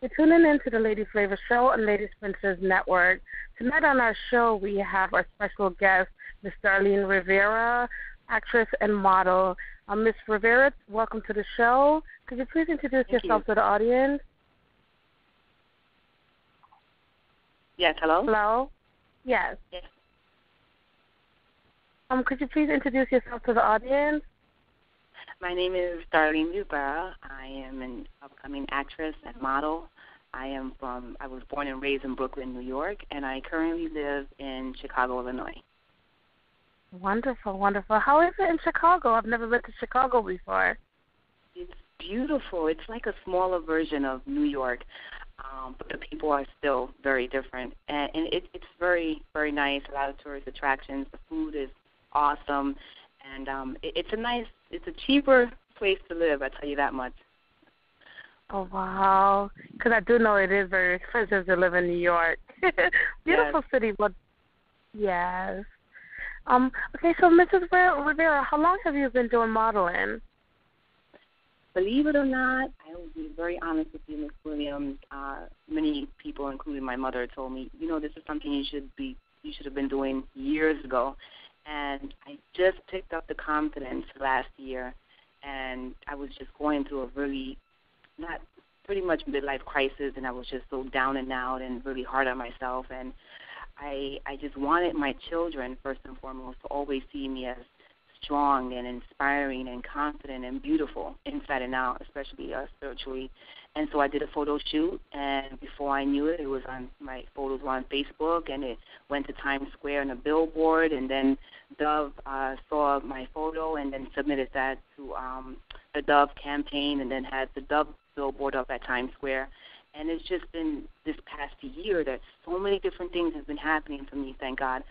You're tuning in to the Lady Flavor Show on Lady Princess Network. Tonight on our show, we have our special guest, Miss Darleen Rivera, actress and model. Miss Rivera, welcome to the show. Could you please introduce yourself to the audience? Yes, hello? Hello? Yes. Yes. Could you please introduce yourself to the audience? My name is Darleen Rivera. I am an upcoming actress and model. I was born and raised in Brooklyn, New York, and I currently live in Chicago, Illinois. Wonderful, wonderful. How is it in Chicago? I've never been to Chicago before. It's beautiful. It's like a smaller version of New York, but the people are still very different. And it's very, very nice, a lot of tourist attractions. The food is awesome, and it's a cheaper place to live, I tell you that much. Oh, wow. Because I do know it is very expensive to live in New York. Beautiful city, but yes. Okay, so Mrs. Rivera, how long have you been doing modeling? Believe it or not, I will be very honest with you, Ms. Williams. Many people, including my mother, told me, this is something you should have been doing years ago. And I just picked up the confidence last year, and I was just going through a pretty much midlife crisis, and I was just so down and out and really hard on myself. And I just wanted my children, first and foremost, to always see me as strong and inspiring and confident and beautiful inside and out, especially spiritually. And so I did a photo shoot, and before I knew it, my photos were on Facebook, and it went to Times Square on a billboard, and then Dove saw my photo and then submitted that to the Dove campaign, and then had the Dove billboard up at Times Square. And it's just been this past year that so many different things have been happening for me, thank God.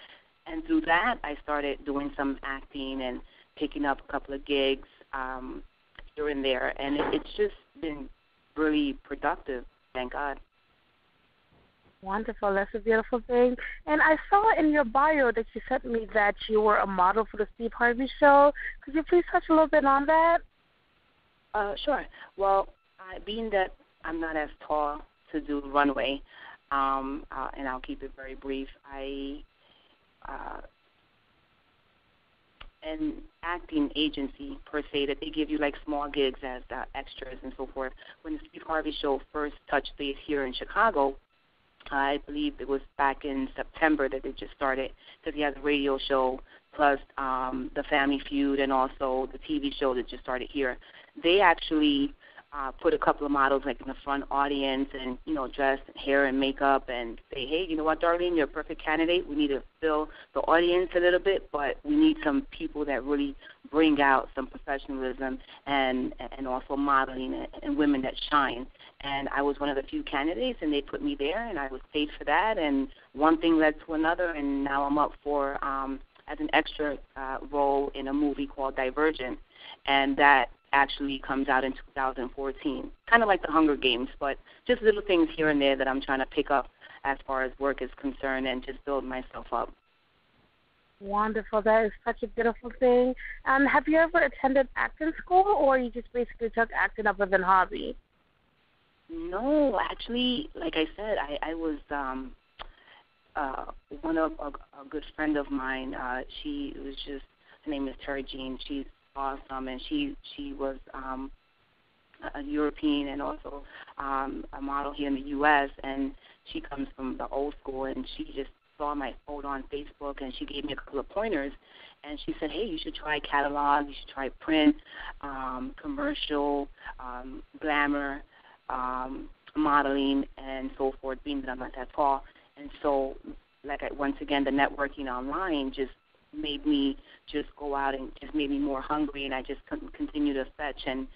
And through that, I started doing some acting and picking up a couple of gigs here and there, and it's just been really productive, thank God. Wonderful. That's a beautiful thing. And I saw in your bio that you sent me that you were a model for the Steve Harvey Show. Could you please touch a little bit on that? Sure. Well, being that I'm not as tall to do runway, and I'll keep it very brief, an acting agency, per se, that they give you like small gigs as extras and so forth. When the Steve Harvey Show first touched base here in Chicago, I believe it was back in September that they just started, because he has a radio show plus the Family Feud and also the TV show that just started here. They actually put a couple of models like in the front audience and, dressed in hair and makeup and say, hey, you know what, Darleen, you're a perfect candidate. We need to fill the audience a little bit, but we need some people that really bring out some professionalism and also modeling and women that shine. And I was one of the few candidates, and they put me there, and I was paid for that. And one thing led to another, and now I'm up for as an extra role in a movie called Divergent, and that actually comes out in 2014, kind of like the Hunger Games, but just little things here and there that I'm trying to pick up as far as work is concerned and just build myself up. Wonderful. That is such a beautiful thing. Have you ever attended acting school, or you just basically took acting up as a hobby? No, actually, like I said, I was one of a good friend of mine. Her name is Terry Jean. She's awesome, and she was a European and also a model here in the U.S., and she comes from the old school, and she just saw my photo on Facebook, and she gave me a couple of pointers, and she said, hey, you should try catalog, you should try print, commercial, glamour, modeling, and so forth, being that I'm not that tall. And so, once again, the networking online just made me just go out and just made me more hungry, and I just continue to fetch, and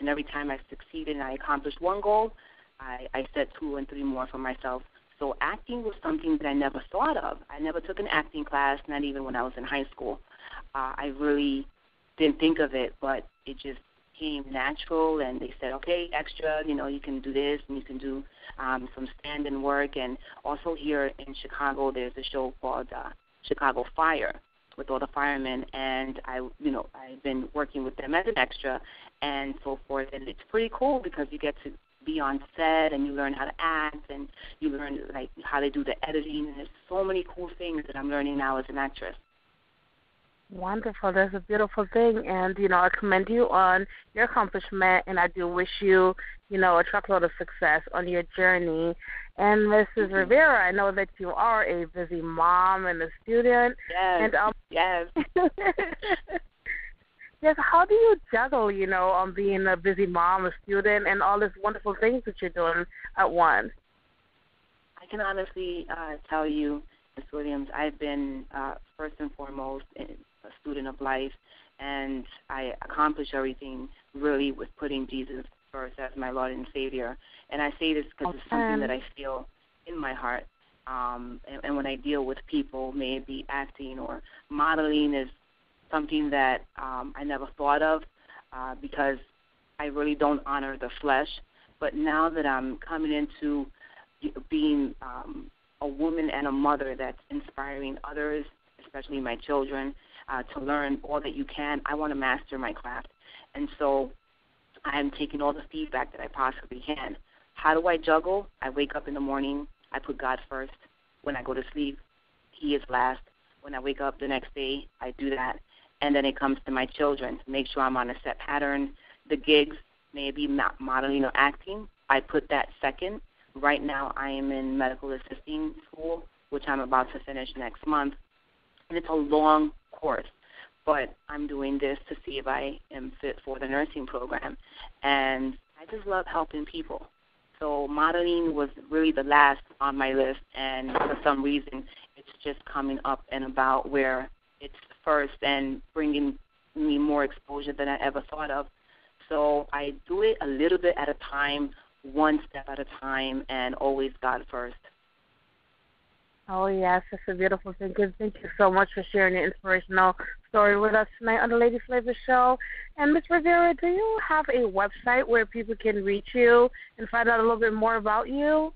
every time I succeeded and I accomplished one goal, I set 2 and 3 more for myself. So acting was something that I never thought of. I never took an acting class, not even when I was in high school. I really didn't think of it, but it just came natural, and they said, okay, extra, you can do this, and you can do some stand-in work. And also here in Chicago, there's a show called Chicago Fire with all the firemen, and I've been working with them as an extra and so forth. And it's pretty cool because you get to be on set, and you learn how to act, and you learn like how to do the editing. And there's so many cool things that I'm learning now as an actress. Wonderful. That's a beautiful thing. And, I commend you on your accomplishment, and I do wish you, a truckload of success on your journey. And Mrs. Rivera, I know that you are a busy mom and a student. Yes, and, yes. Yes, how do you juggle, being a busy mom, a student, and all these wonderful things that you're doing at once? I can honestly tell you, Ms. Williams, I've been first and foremost a student of life, and I accomplish everything really with putting Jesus first as my Lord and Savior. And I say this because it's something that I feel in my heart. And when I deal with people, may it be acting or modeling, is something that I never thought of because I really don't honor the flesh. But now that I'm coming into being a woman and a mother that's inspiring others, especially my children, to learn all that you can, I want to master my craft. And so I'm taking all the feedback that I possibly can. How do I juggle? I wake up in the morning, I put God first. When I go to sleep, He is last. When I wake up the next day, I do that. And then it comes to my children to make sure I'm on a set pattern. The gigs, maybe modeling or acting, I put that second. Right now I am in medical assisting school, which I'm about to finish next month. And it's a long course, but I'm doing this to see if I am fit for the nursing program. And I just love helping people. So modeling was really the last on my list, and for some reason it's just coming up and about where it's first and bringing me more exposure than I ever thought of. So I do it a little bit at a time, one step at a time, and always God first. Oh, yes, that's a beautiful thing. Thank you so much for sharing your inspirational story with us tonight on the Lady Flavor Show. And Ms. Rivera, do you have a website where people can reach you and find out a little bit more about you?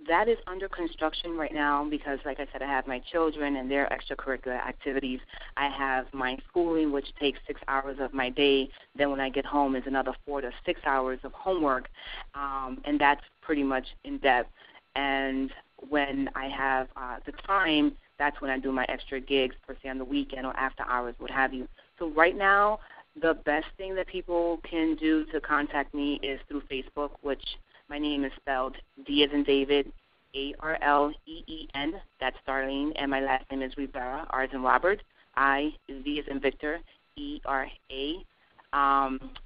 That is under construction right now because, like I said, I have my children and their extracurricular activities. I have my schooling, which takes 6 hours of my day. Then when I get home is another 4 to 6 hours of homework, and that's pretty much in depth. And when I have the time, that's when I do my extra gigs, per se on the weekend or after hours, what have you. So right now, the best thing that people can do to contact me is through Facebook, which my name is spelled D as in David, A-R-L-E-E-N. That's Darleen. And my last name is Rivera, R as in Robert. I is V as in Victor, E-R-A.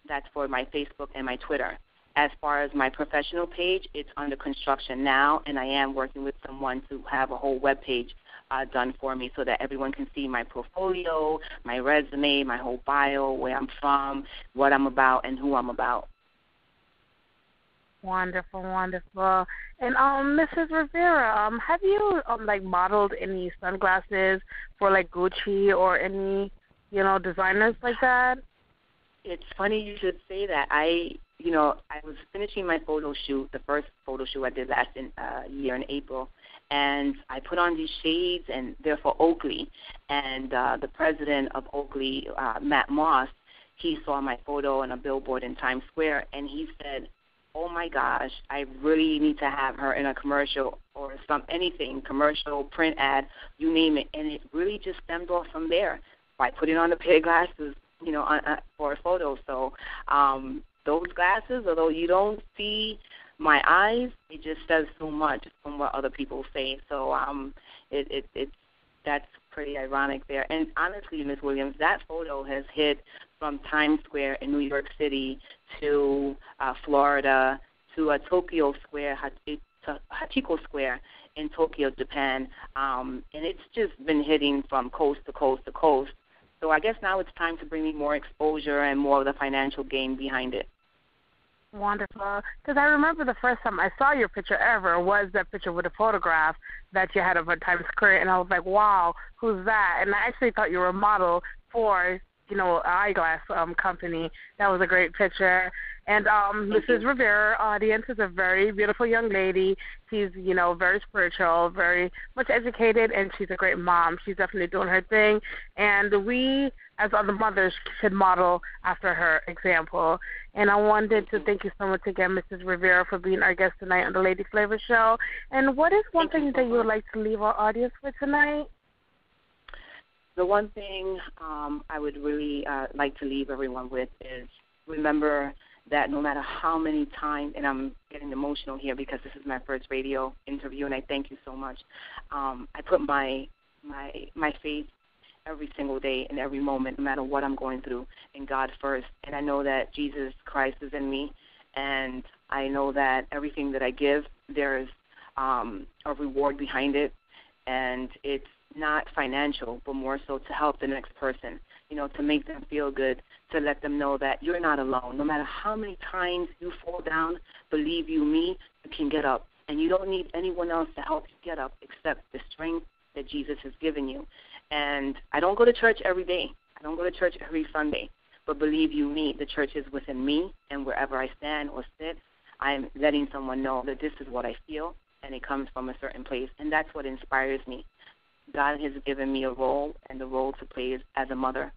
That's for my Facebook and my Twitter. As far as my professional page, it's under construction now, and I am working with someone to have a whole web page done for me so that everyone can see my portfolio, my resume, my whole bio, where I'm from, what I'm about, and who I'm about. Wonderful, wonderful. And Mrs. Rivera, have you modeled any sunglasses for Gucci or any designers like that? It's funny you should say that. I was finishing my photo shoot, the first photo shoot I did last year in April, and I put on these shades, and they're for Oakley. And the president of Oakley, Matt Moss, he saw my photo on a billboard in Times Square, and he said, "Oh my gosh, I really need to have her in a commercial or anything, commercial, print ad, you name it." And it really just stemmed off from there by putting on a pair of glasses, for a photo. So those glasses, although you don't see my eyes, it just says so much from what other people say. So that's pretty ironic there. And honestly, Ms. Williams, that photo has hit from Times Square in New York City to Florida to Tokyo Square, Hachiko Square in Tokyo, Japan. And it's just been hitting from coast to coast to coast. So I guess now it's time to bring me more exposure and more of the financial gain behind it. Wonderful. Because I remember the first time I saw your picture ever was that picture with a photograph that you had of a Times Square, and I was like, wow, who's that? And I actually thought you were a model for, an eyeglass company. That was a great picture. And Mrs. Rivera, audience, is a very beautiful young lady. She's, very spiritual, very much educated, and she's a great mom. She's definitely doing her thing. And we, as other mothers, should model after her example. And I wanted to thank you so much again, Mrs. Rivera, for being our guest tonight on the Lady Flavor Show. And what is one thing that you would like to leave our audience with tonight? The one thing I would really like to leave everyone with is remember that no matter how many times, and I'm getting emotional here because this is my first radio interview, and I thank you so much. I put my faith every single day and every moment, no matter what I'm going through, in God first. And I know that Jesus Christ is in me, and I know that everything that I give, there is a reward behind it, and it's not financial, but more so to help the next person, to make them feel good, to let them know that you're not alone. No matter how many times you fall down, believe you me, you can get up. And you don't need anyone else to help you get up except the strength that Jesus has given you. And I don't go to church every day. I don't go to church every Sunday. But believe you me, the church is within me, and wherever I stand or sit, I'm letting someone know that this is what I feel, and it comes from a certain place. And that's what inspires me. God has given me a role, and the role to play is as a mother.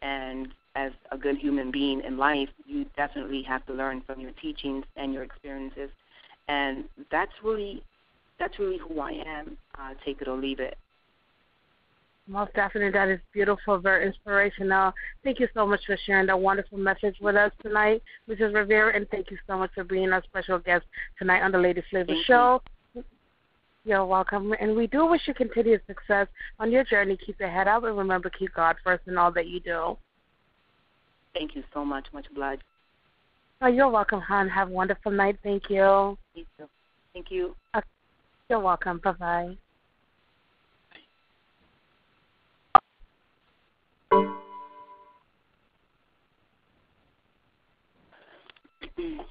And as a good human being in life, you definitely have to learn from your teachings and your experiences. And that's really who I am. Take it or leave it. Most definitely. That is beautiful, very inspirational. Thank you so much for sharing that wonderful message with us tonight, Mrs. Rivera, and thank you so much for being our special guest tonight on the Lady Flavor Show. You're welcome. And we do wish you continued success on your journey. Keep your head up, and remember, keep God first in all that you do. Thank you so much. Much obliged. Oh, you're welcome, hon. Have a wonderful night. Thank you. You too. Thank you. You're welcome. Bye-bye. Bye.